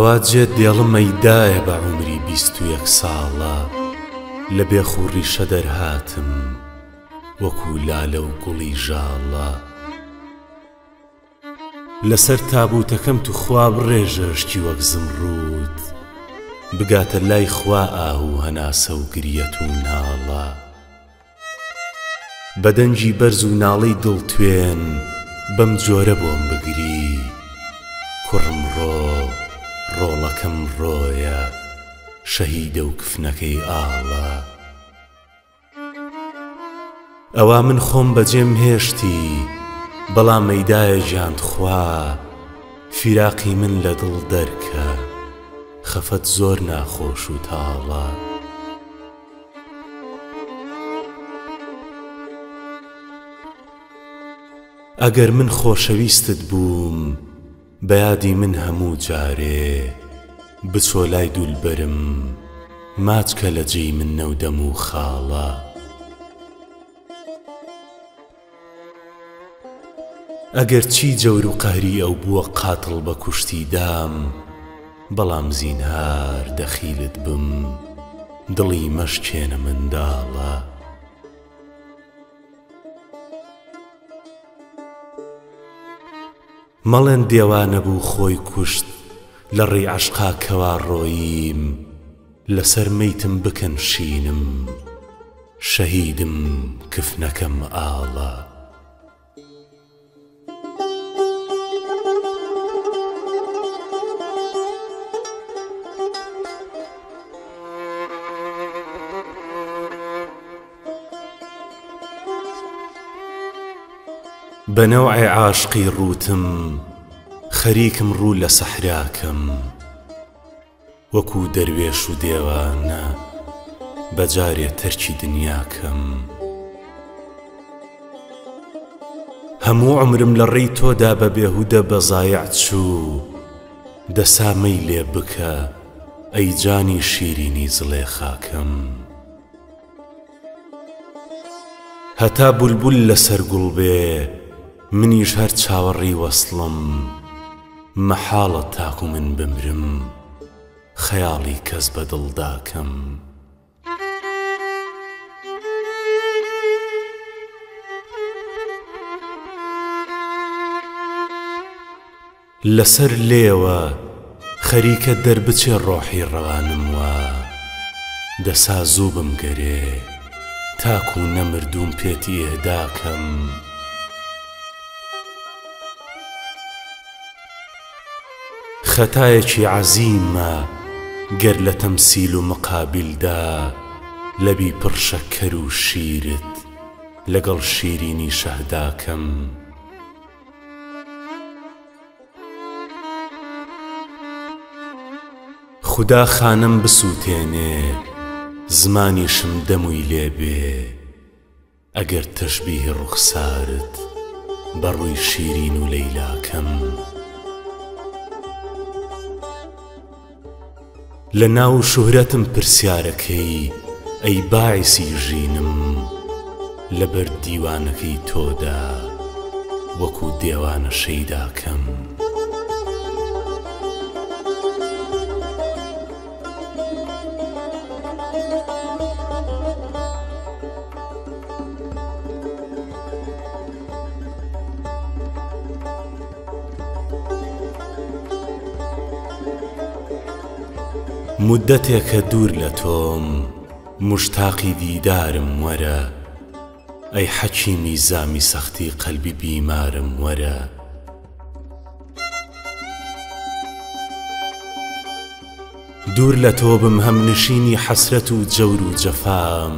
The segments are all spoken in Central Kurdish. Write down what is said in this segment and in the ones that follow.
ئەواجێ دێڵم مەیدایە بە عومری 21 ساڵە لە بێخوڕیشە دەرهاتم وەکو لالە و گوڵی ژاڵە لەسەر تابوتەکەم توخوا بڕێژەشتی وەک زمڕوت بگاتە لای خوا ئاهو هەناسە و گریەت و ناڵە بەدەنجی بەرز و ناڵەی دڵتوێن بەم جۆرە بۆم بگری کوڕم ڕۆ ڕۆڵەکەم ڕۆیە شەهیدە و کفنەکەی ئاڵە ئەوا من خۆم بەجێم هێشتی بەڵام مەیدایە گیانتخوا فیراقی من لە دڵ دەرکە خەفەت زۆر ناخۆش و تاڵە ئەگەر من خۆشەویستت بووم بەیادی من هەموو جارێ بچۆ لای دوولبەرم ماچکە لە جێی من نەودەم و خاڵە ئەگەر چی جەور و قەهری ئەو بووە قاتڵ بە کوشتی دام بەڵام زینهار دەخیلت بم دڵی مەشکێنە منداڵە مەڵێن دێوانە بوو خۆی کوشت لە ڕێی عەشقا کەوا ڕۆییم لەسەر مەیتم بکەن شینم شەهیدم کفنەکەم ئاڵە بەنەوعی عاشقی ڕوتم خەریکم ڕوو لە سەحراکەم وەکو دەروێش و دێوانە بەجارێ تەرکی دنیاکەم هەموو عمرم لە ڕێی تۆدا بە بێهودە بەزایع چوو دەسامەی لێ بکە ئەی جانی شیرینی زڵێ خاکەم هەتا بولبول لەسەر گوڵ بێ منیش هەر چاوەڕی وەسڵم مەحاڵە تاکو من بمرم خەیاڵی کەس بە دڵداکەم لەسەر لێوە خەریکە دەربچێ ڕۆحی ڕەوانم وە دەسا زوو بمگەرێ تاکو نەمردوم پێتی ئێداکەم خەتایەکی عەزیمە گەر لە تەمسیل و مقابلدا لەبی پڕ شەکەر و شیرت لەگەڵ شیرینی شەهداکەم خودا خانم بسووتێنێ زمانیشم دەمووی لێبێ ئەگەر تەشبیه ڕوخسارت بەڕووی شیرین و لەیلاکەم لە ناو شوهرەتم پرسیارەکەی ئەی باعیسی ژینم لەبەر دیوانەکەی تۆدا وەکو دێوانە شەیداکەم مدەتێکە دوور لە تۆم مشتاقی دیدارم وەرە ئەی حەکیمی زامی سەختی قەلبی بیمارم وەرە دوور لە تۆ بم هەم نشینی حەسرەت و جەور و جەفام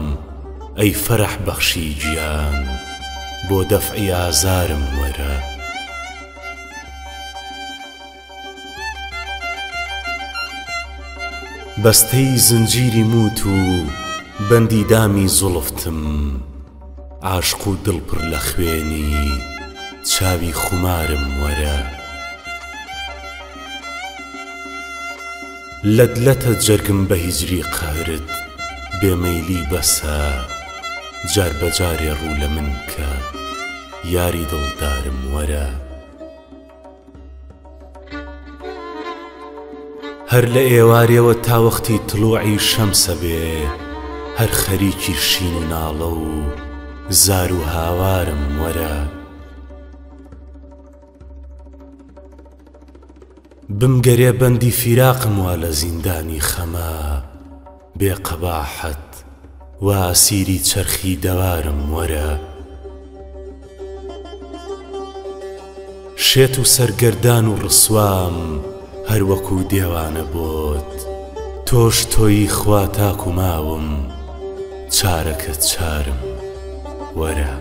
ئەی فەرەح بەخشی گیان بۆ دەفعی ئازارم وەرە بەستەی زنجیری موت و بەندی دامی زوڵفتم عاشق و دڵپڕ لە خوێنی چاوی خومارم وەرە لەدلەتە جەرگم بە هیجری قەهرت بێمەیلی بەسە جار بەجارێ ڕوو لە من کە یاری دڵدارم وەرە هەر لە ئێوارەوە تا وەختی تڵوعی شەمسە بێ، هەر خەریکی شین و ناڵە و زار و هاوارم وەرە. بمگەرێ بەندی فیراقم وا لە زیندانی خەمە، بێ قەباحەت و ئاسیری چەرخی دەوارم وەرە. شێت و سەرگەردان و ڕسوام هەر وەکو دێوانە بۆت، تۆش تۆیی خوا تاک و ماوم، چارەکە چارم وەرە.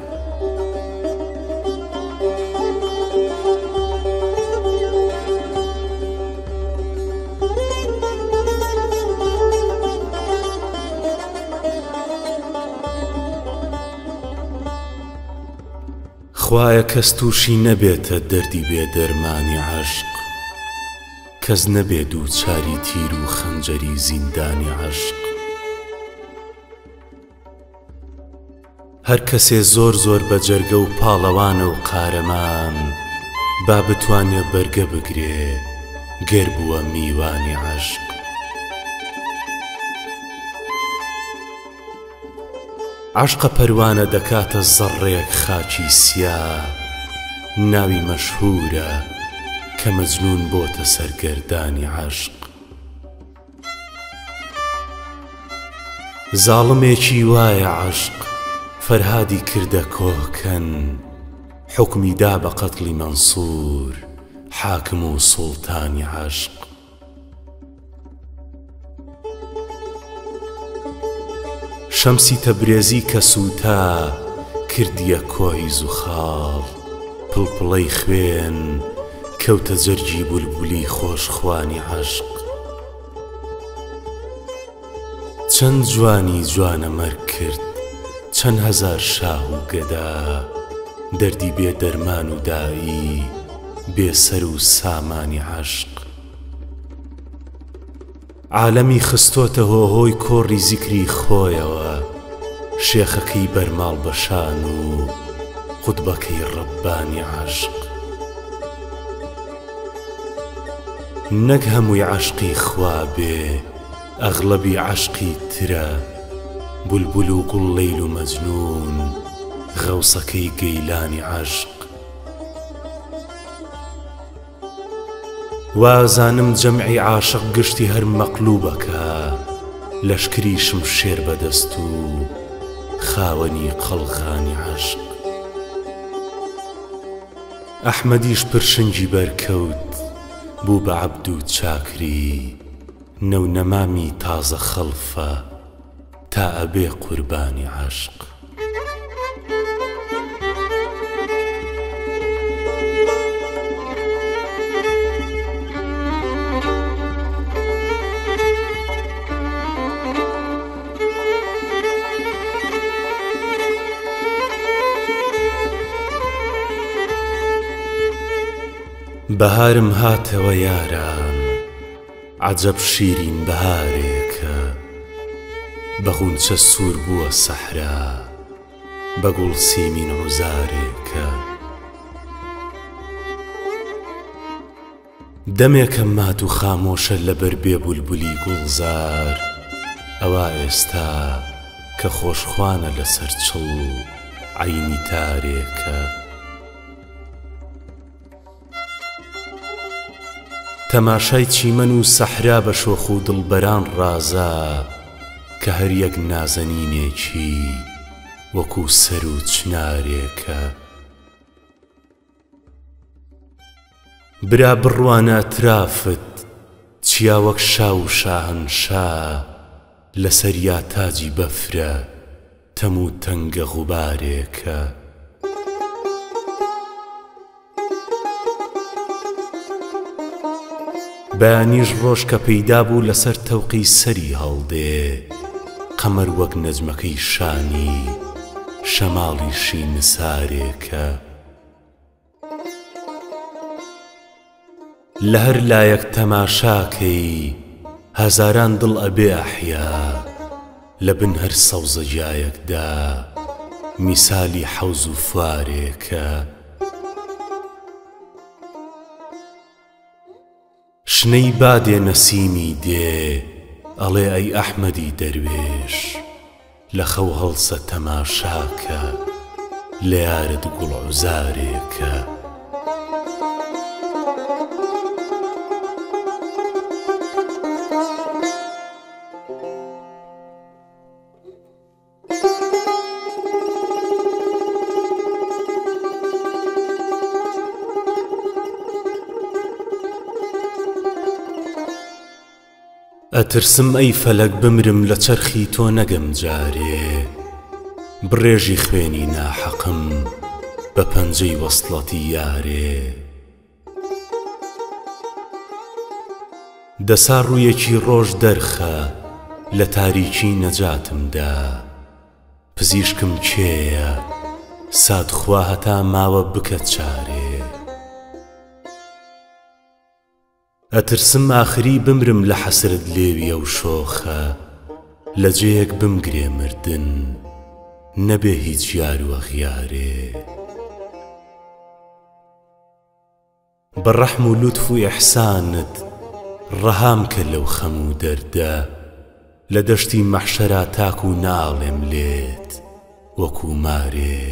خوایە کەس تووشی نەبێتە دەردی بێ دەرمانی عەشق، کەس نەبێ دووچاری تیر و خەنجەری زیندانی عەشق. هەر کەسێ زۆر زۆر بە جەرگە و پاڵەوانە و قارەمان، با بتوانێ بەرگە بگرێ گەر بووە میوانی عەشق. عەشقە پەروانە دەکاتە زەڕێک خاچی سیا، ناوی مەشهورە کە مەجنون بۆتە سەرگەردانی عەشق. زاڵمێکی وایە عەشق فەرهادی کردە کۆکەن، حوکمی دا بە قەتڵی مەنسوور حاکم و سوڵتانی عەشق. شەمسی تەبرێزی کە سووتا کردیە کۆی زوخاڵ، پڵپڵەی خوێن کەوتە جەرگی بولبولی خۆشخوانی عەشق. چەند جوانی جوانەمەرگ کرد چەند هەزار شاه و گەدا، دەردی بێ دەرمان و دایی بێسەر و سامانی عەشق. عالەمی خستۆتە هۆهۆی کۆڕی زیکری خۆیەوە، شێخەکەی بەرماڵ بەشان و قوتبەکەی ڕەبانی عەشق. نەک هەمووی عەشقی خوا بێ، ئەغڵەبی عەشقی ترە، بولبول و گوڵ لەیل و مەجنون غەوسەکەی گەیلانی عەشق. وازانم جەمعی عاشق گشتی هەر مەقلوبەکە، لەشکری شمشێر بەدەست و خاوەنی قەڵغانی عەشق. ئەحمەدیش پرشنگی بەرکەوت بوو بە عەبد و چاکری، نەونەمامی تازە خەڵفە تا ئەبێ قوربانی عەشق. بەهارم هاتەوە یاران، عەجەب شیرین بەهارێکە، بە غونچە سوور بووە سەحرا، بە گوڵ سیمین عوزارێکە. دەمێکە مات و خامۆشە لەبەر بێ بولبولی گوڵزار، ئەوا ئێستا کە خۆشخوانە لەسەر چڵ عەینی تارێکە. تەماشای چیمەن و سەحرا بە شۆخ و دڵبەران ڕازە، کە هەر یەک نازەنینێکی وەکو سەر و چنارێکە. برا بڕوانە ئەترافت چیا وەک شا و شاهەنشا، لەسەر یا تاجی بەفرە تەم و تەنگە غوبارێکە. بەیانیش ڕۆژ کە پەیدا بوو لەسەر تەوقی سەری هەڵدێ، قەمەر وەک نەجمەکەی شانی شەماڵیشی نسارێکە. لە هەر لایەک تەماشاکەی هەزاران دڵ ئەبێ ئەحیا، لە بن هەر سەوزە جایەکدا میسالی حەوز و فوارێکە. شنەی بادێ نەسیمی دێ ئەڵێ ئەی ئەحمەدی دەروێش لە خەو هەڵسە تەماشاکە لە یارت گوڵعوزارێکە. ئەترسم ئەی فەلەک بمرم لە چەرخی تۆ نەگەم جارێ بڕێژی خوێنی ناحەقم بە پەنجەی وەسڵەتی یارێ. دەسا ڕوویەکی ڕۆژ دەرخە لە تاریکی نەجاتمدا پزیشکم کێیە سادخوا هەتا ماوە بکەت چارێ. ئەترسم ئاخری بمرم لە حەسرت لێویە و شۆخە لە جێیەک بمگرێ مردن نەبێ هیچ یار و ئەغیارێ. بە ڕەحم و لوتف و ئیحسانت ڕەهام کە لەو خەم و دەردە لە دەشتی مەحشەرا تاک و ناڵێم لێت وەکو مارێ.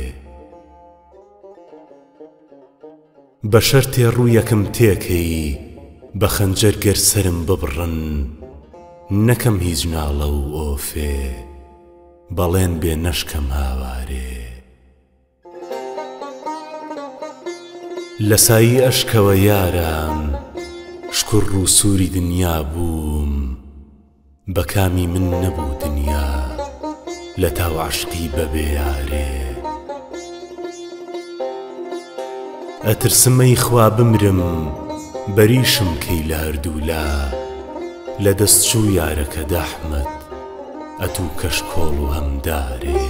بە شەرتێ ڕوویەکم تێکەی بە خەنجەر گەر سەرم ببڕن نەکەم هیچ ناڵە و ئۆفێ بەڵێن بێ نەشکەم هاوارێ. لە سایی ئەشکەوە یارم شکر ڕوو سووری دنیا بووم بە کامی من نەبوو دنیا لە تاو عەشقی بەبێ یارێ. ئەترسم ئەی خوا بمرم بەریشم کەی لە هەردوولا لە دەستچوو یارەکە دەحمەد ئەتوو کەشکۆڵ و هەمدارێ.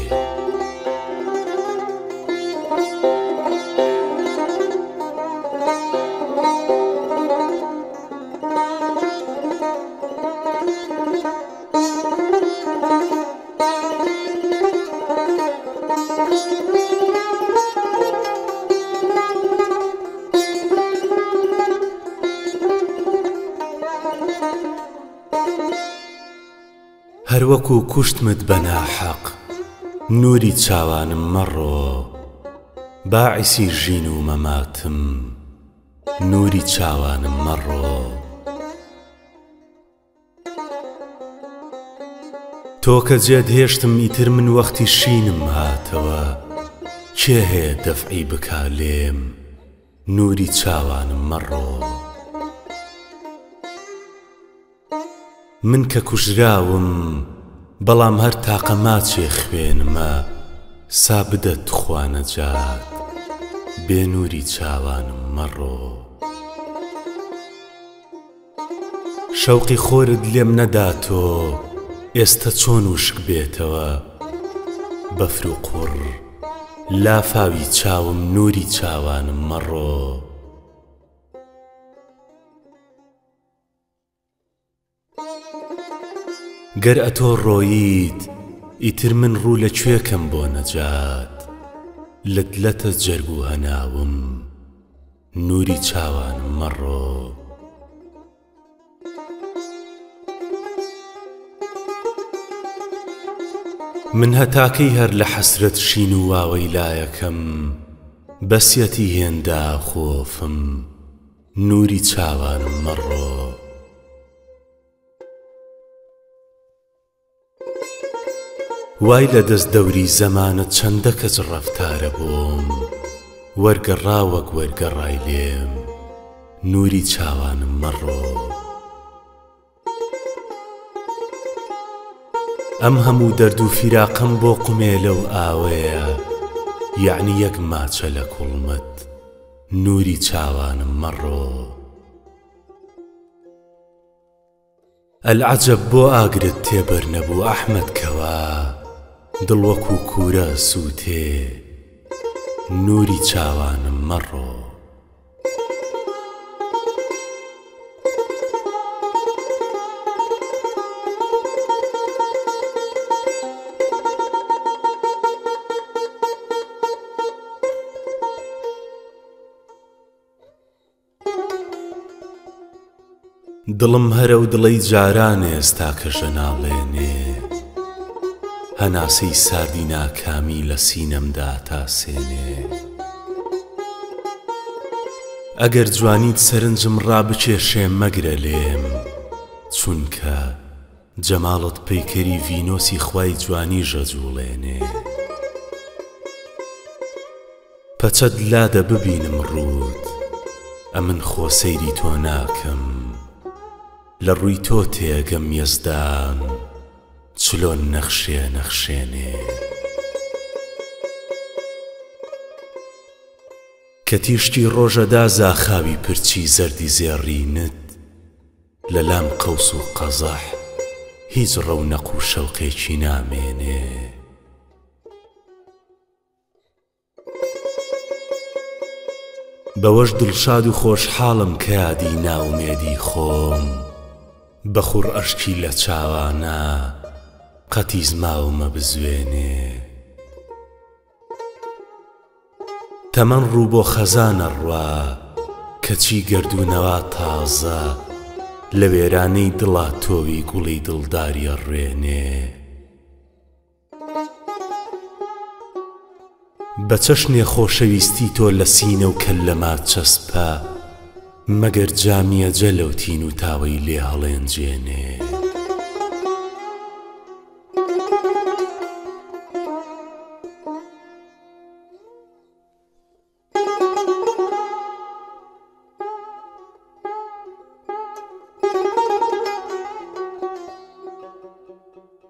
هەروەکو کوشتمت بە ناحەق نووری چاوانم مەڕۆ باعیسی ژین و مەماتم نووری چاوانم مەڕۆ. تۆ کە جێت هێشتم ئیتر من وەختی شینم هاتەوە کێ هەیە دەفعی بکا لێم نووری چاوانم مەڕۆ. من کە کوژراوم بەڵام هەر تاقە ماچێ خوێنمە سا بدەت خوا نەجات بێ نووری چاوانم مەڕۆ. شەوقی خۆرت لێم نەداتۆ ئێستا چۆن وشک بێتەوە بەفر و قوڕ لافاوی چاوم نووری چاوانم مەڕۆ. گەر ئەتۆ ڕۆییت ئیتر من ڕوو لەکوێکەم بۆ نەجات لەتلەتە جەرگ و هەناوم نووری چاوانم مەڕۆ. من هەتاکەی هەر لە حەسرەت شین و واوەی لایەکەم بەسیەتی هێندا خۆفم نووری چاوانم مەڕۆ. وای لە دەست دەوری زەمانت چەندە کەس ڕەفتارە بۆم وەرگەڕا وەک وەرگەڕای لێم نووری چاوانم مەڕۆ. ئەم هەموو دەرد و فیراقم بۆ قومێلە و ئاوەیە یعنی یەک ماچە لە کوڵمت نووری چاوانم مەڕۆ. ئەلعەجەب بۆ ئاگرت تێبەر نەبوو ئەحمەد کەوا دڵ وەکو کوورە سووتێ نووری چاوانم مەڕۆ. دڵم هەرە و دڵی جارانێ ئێستا کە ژەناڵێنێ هەناسەی ساردی ناکامی لە سینەمدا تاسێنێ ئەگەر جوانیت سەرنجم ڕابچێشێ مەگرە لێم چونکە جەماڵت پەیکەری ڤینۆسی خوای جوانی ژەجوڵێنێ پەچەت لادە ببینم ڕوود ئەمن خۆسەیری تۆ ناکەم لە ڕووی تۆ تێگەم یەزدان چلۆن نەخشێ نەخشێنێ کە تیشتی ڕۆژەدا زاخاوی پرچی زەردی زێڕینت لە لام قەوس و قەزەح هیچ ڕەونەق و شەوقێکی نامێنێ بەوەش دڵشاد و خۆشحاڵم کە یادی ناومێدی خۆم بەخوڕ ئەشکی لە چاوانە قەتی زماومە بزوێنێ تەمەن ڕوو بۆ خەزانە ڕوا کەچی گەردوونەوە تازە لە وێرانەی دڵا تۆوی گوڵی دڵداریە ڕێنێ بە چەشنێ خۆشەویستی تۆ لە سینە و کەللەمات چەسپە مەگەر جامیە جەلەوتین و تاوەی لێ هەڵێنجێنێ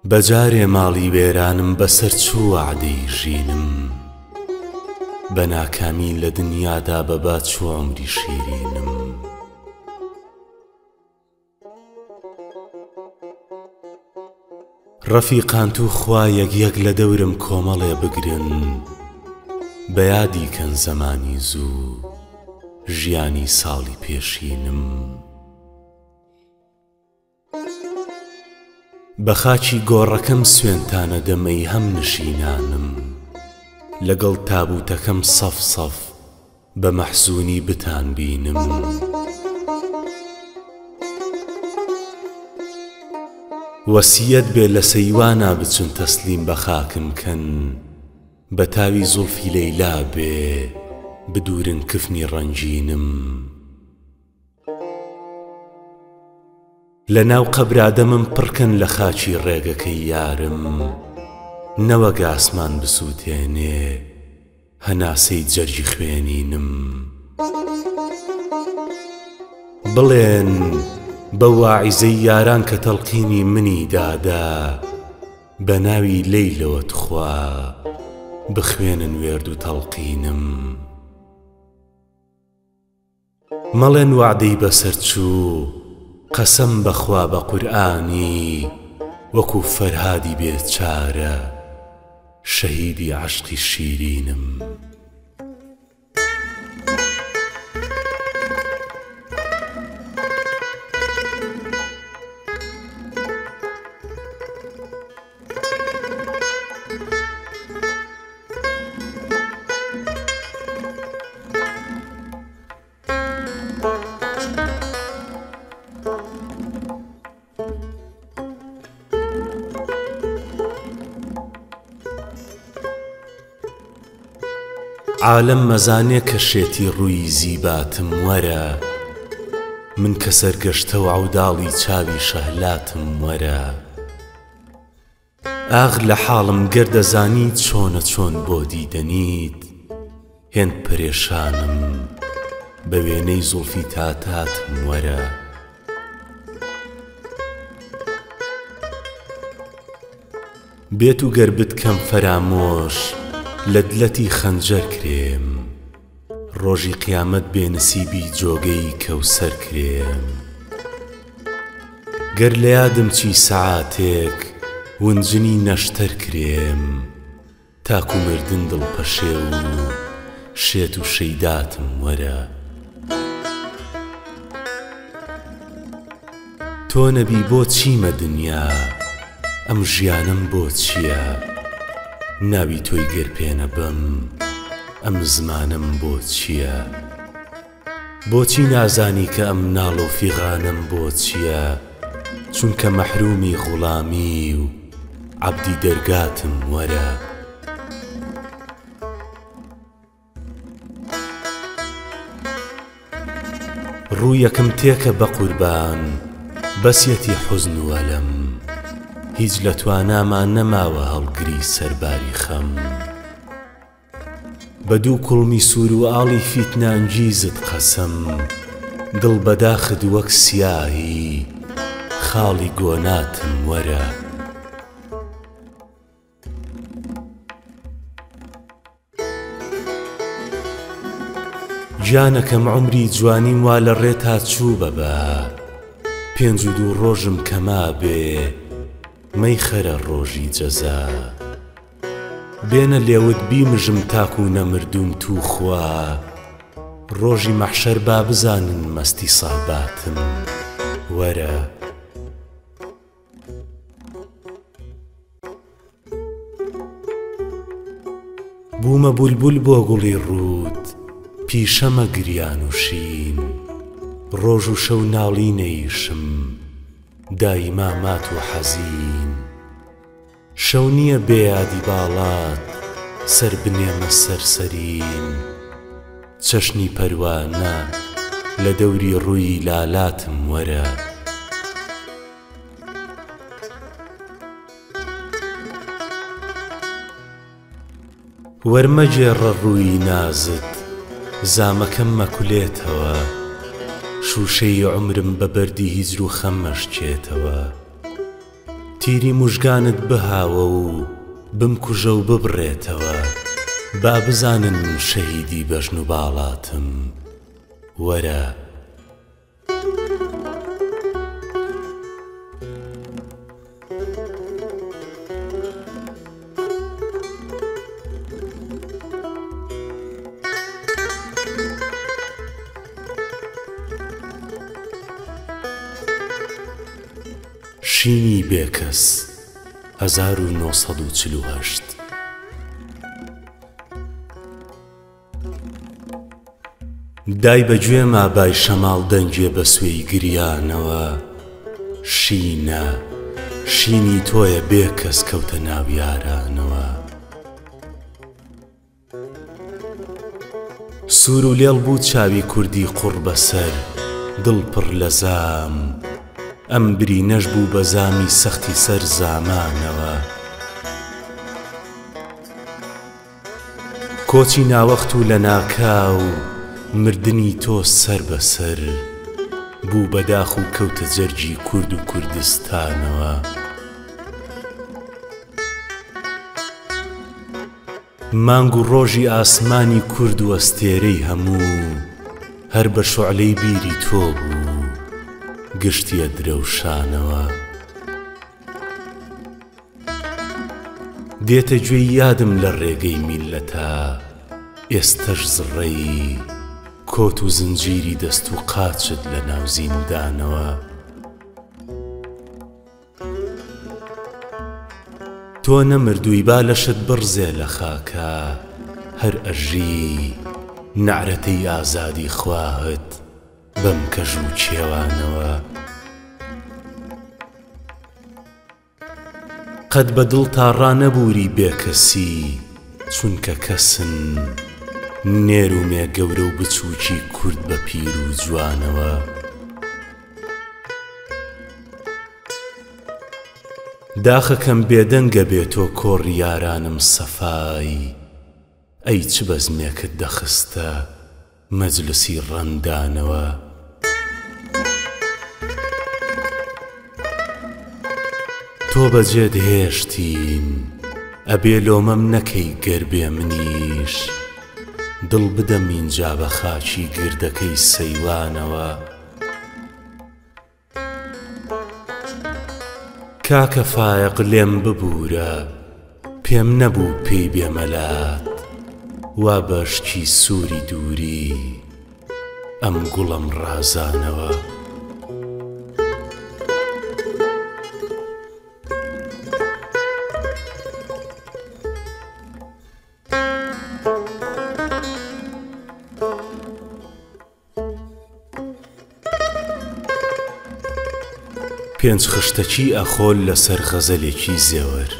بەجارێ ماڵی وێرانم بەسەر چوو وعدەی ژینم بە ناکامی لە دنیادا بەبا چوو عومری شیرینم ڕەفیقان تو خوا یەک لە دەورم کۆمەڵێ بگرن بە یادی کەن زەمانی زوو ژیانی ساڵی پێشینم بە خاچی گۆڕەکەم سوێنتانە دەمەی هەم نشینانم لەگەڵ تابوتەکەم سەف سەف بە مەحزوونی بتان بینم وەسیەت بێ لە سەیوانا بچن تەسلیم بە خاکم کەن بە تاوی زوڵفی لەیلا بێ بدورن کفنی ڕەنجینم لە ناو قەبرادەمم پڕکەن لە خاچی ڕێگەکەی یارم نەوەک ئاسمان بسووتێنێ هەناسەی جەرجی خوێنینم بڵێن بە واعیزەی یاران کە تەڵقینی منی دادا بە ناوی لەیلەوە تخوا بخوێنن وێرد و تەڵقینم مەڵێن وعدەی بەسەر چوو قەسەم بەخوا بە قورئانی وەکو فەرهادی بێچارە شەهیدی عەشقی شیرینم عالم مەزانێ کە شێتی ڕووی زیباتم وەرە من کە سەرگەشتە و عەوداڵی چاوی شەهلاتم وەرە ئاغ لە حاڵم گەردەزانیت چۆنە چۆن بۆ دیدەنیت هێند پەرێشانم بە وێنەی زوڵفی تاتاتم وەرە بێت و گەر بتکەم فەرامۆش لە دلەتی خەنجەر کرێم ڕۆژی قیامەت بێنسیبی جۆگەی کەوسەر کرێم گەر لە یادم چی سەعاتێک ونجنی نەشتەر کرێم تاکو مردن دڵپەشێ و شێت و شەیداتم وەرە تۆ نەبی بۆ چیمە دنیا ئەم ژیانم بۆ چییە ناوی تۆی گەر پێ نەبەم ئەم زمانم بۆ چییە بۆچی نازانی کە ئەم ناڵ و فیغانم بۆ چییە؟ چونکە مەحرومی غوڵامی و عەبدی دەرگاتم وەرە. ڕوویەکم تێکە بە قوربان بەسیەتی حوزن و ئەلەم، هیچ لە توانامان نەماوە هەڵگری سەرباری خەم. بە دوو کوڵمی سوور و ئاڵی فیتنانگیزت قەسەم، دڵ بەداخت وەک سیاهی خاڵی گۆناتم وەرە. گیانەکەم عومری جوانیم وا لە ڕێتا چوو بەبا، 52 ڕۆژم کەما بێ مەیخەرە ڕۆژی جەزا. بێنە لێوت بیمژم تاکو نەمردوم تووخوا، ڕۆژی مەحشەر با بزانن مەستی ساحباتم وەرە. بوومە بولبول بۆ گوڵی ڕوود، پیشەمە گریان و شین، ڕۆژ و شەو ناڵی نەیشم دایما مات و حەزین. شەو نییە بێیادی باڵات سەر بنێمە سەرسەرین، چەشنی پەروانە لە دەوری ڕووی لالاتم وەرە. وەرمەگێڕە ڕووی نازت زامەکەم مەکولێتەوە، شوشەی عمرم بە بەردی هیجر و خەم مەشکێتەوە. تیری موژگانت بهاوە و بمکوژە و ببڕێتەوە، با بزانن شەهیدی بەژن و باڵاتم وەرە. شینی بێکەس 1948. دای بەگوێ مابای شەماڵ دەنگێ بە سوێی گریانەوە، شینە شینی تۆیە بێکەس کەوتە ناو یارانەوە. سوور و لێڵ بوو چاوی کوردی قوڕ بەسەر، دڵ پڕ لە زام، ئەم برینەش بوو بە زامی سەختی سەر زامانەوە. کۆچی ناوەخت و لە ناکاو مردنی تۆ سەر بەسەر، بوو بەداخ و کەوتە جەرگی کورد و کوردستانەوە. مانگ و ڕۆژی ئاسمانی کورد و ئەستێرەی هەموو، هەر بە شوعلەی بیری تۆ بوو گشتیە درەوشانەوە. دێتە گوێی یادم لە ڕێگەی میلەتە، ئێستەش زڕەی کۆت و زنجیری دەست و قاچت لە ناو زیندانەوە. تۆ نەمردووی با لەشت بڕزێ لە خاکە، هەر ئەژی نعرەتەی ئازادی خواهت بەم کەژ و کێوانەوە. قەت بە دڵ تا ڕانەبووری بێکەسی، چونکە کەسن نێر و مێ گەورە و بچووکی کورد بە پیر و جوانەوە. داخەکەم بێدەنگە بێتۆ کۆڕی یارانم سەفای، ئەی چ بەزمێکت دەخستە مەجلسی ڕەندانەوە. تۆ بەجێت هێشتین ئەبێ لۆمەم نەکەی گەر بێ منیش، دڵ بدەم اینجا بە خاچی گردەکەی سەیوانەوە. کاکە فایق لێم ببوورە، پێم نەبوو پێی بێمەلات، وا بەشکی سووری دووری ئەم گوڵەم ڕازانەوە. پێنج خشتەکی ئەخۆل لەسەر غەزەلێکی زێوەر.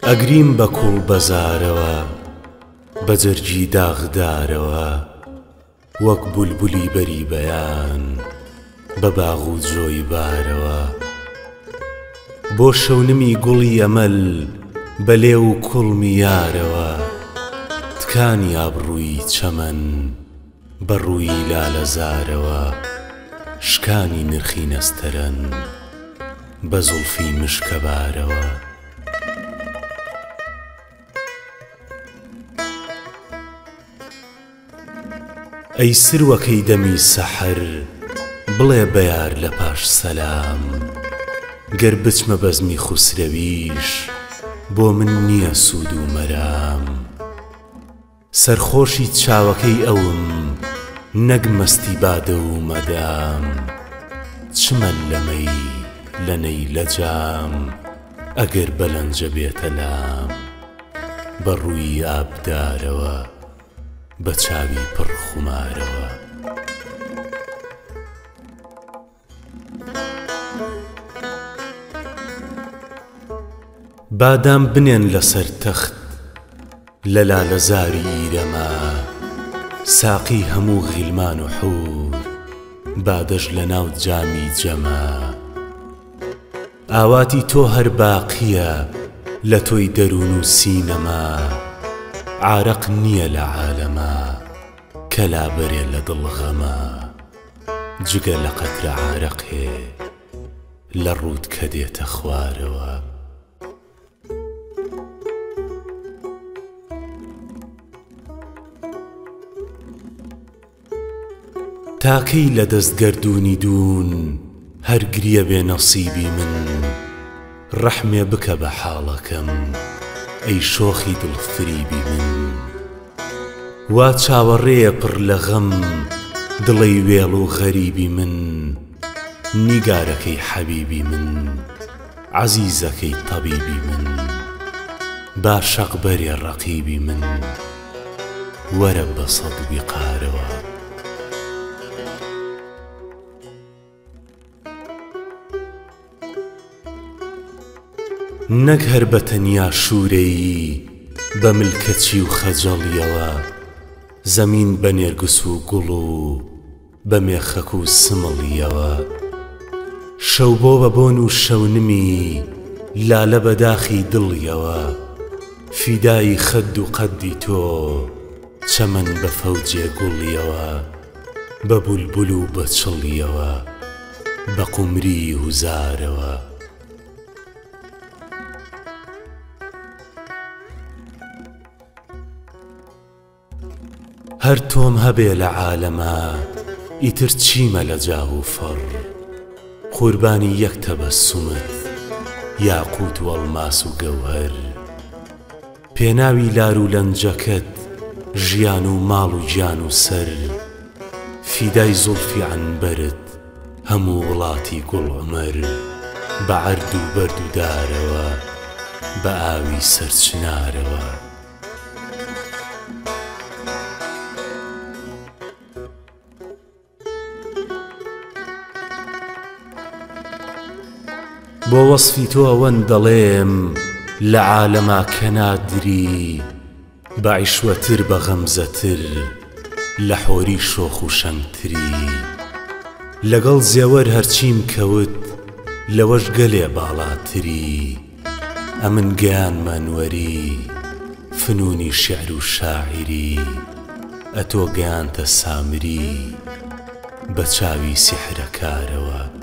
ئەگریم بە کوڵ بەزارەوە بە جەرگی داغدارەوە وەک بولبولی بەری بەیان بە باغ و جۆی بارەوە. بۆ شەونمی گوڵی ئەمەل بە لێ و کوڵمی یارەوە تکانی ئابڕووی چەمەن بە ڕووی لالەزارەوە شکانی نرخی نەستەرەن بە زوڵفی مشکەبارەوە. ئەی سروەکەی دەمی سەحەر بڵێ بەیار لە پاش سەلام گەر بچمە بەزمی خوسرەویش بۆ من نییە سوود و مەرام. سەرخۆشی چاوەکەی ئەوم نەک مەستی بادە و مەدام چمە لەمەی لەنەی لە جام ئەگەر بەلەنجە بێتە لام بە ڕووی ئابدارەوە بە چاوی پڕخومارەوە. بادام بنێن لەسەر تەخت لە لالەزاری ئیرەما ساقی هەموو غیلمان و حور بادەش لە ناو جامی جەما. ئاواتی تۆ هەر باقیە لە تۆی دەروون و سینەما عارەق نییە لە عالەما کە لابەرێ لە دڵغەما جگە لە قەترە عارەقێ لە ڕوود کە دێتە خوارەوە. تاکەی لە دەستگەردوونی دوون هەر گریە بێ نەسیبی من ڕەحمێ بکە بە حاڵەکەم ئەی شۆخی دڵفریبی من. وا چاوەڕێیە پڕ لە غەم دڵەی وێڵ و غەریبی من نیگارەکەی حەبیبی من عەزیزەکەی تەبیبی من با شەقبەرێ ڕەقیبی من وەرە بە سەد ویقارەوە. نەک هەر بە تەنیا شوورەیی بە ملکەچی و خەجەڵیەوە زەمین بە نێرگس و گوڵ و بە مێخەک و سمڵیەوە. شەو بۆ بە بۆن و شەونمی لالە بەداخی دڵیەوە فیدایی خەد و قەدی تۆ چەمەن بە فەوجێ گوڵیەوە بە بولبول و بە چڵیەوە بە قومری هوزارەوە. هەر تۆم هەبێ لە عالەما ئیتر چیمە لە جاو و فەڕ قوربانی یەک تەبەسومت یاقوت و ئەڵماس و گەوهەر. پێناوی لار و لەنجەکەت ژیان و ماڵ و گیان و سەر فیدای زوڵفی عنبەرت هەموو وڵاتی گوڵعومەر بە عەرد و بەرد و دارەوە بە ئاوی سەرچنارەوە. بۆ وەسفی تۆ ئەوەن دەڵێم لە عالەما کە نادری بە عیشوەتر بە غەمزەتر لە حۆری شۆخ و شەنگتری. لەگەڵ زێوەر هەرچیم کەوت لەوەش گەلێ باڵاتری ئەمن گەیانمانوەری فنونی شێعر و شاعری ئەتۆ گەیانتە سامری بە چاوی سیحرەکارەوە.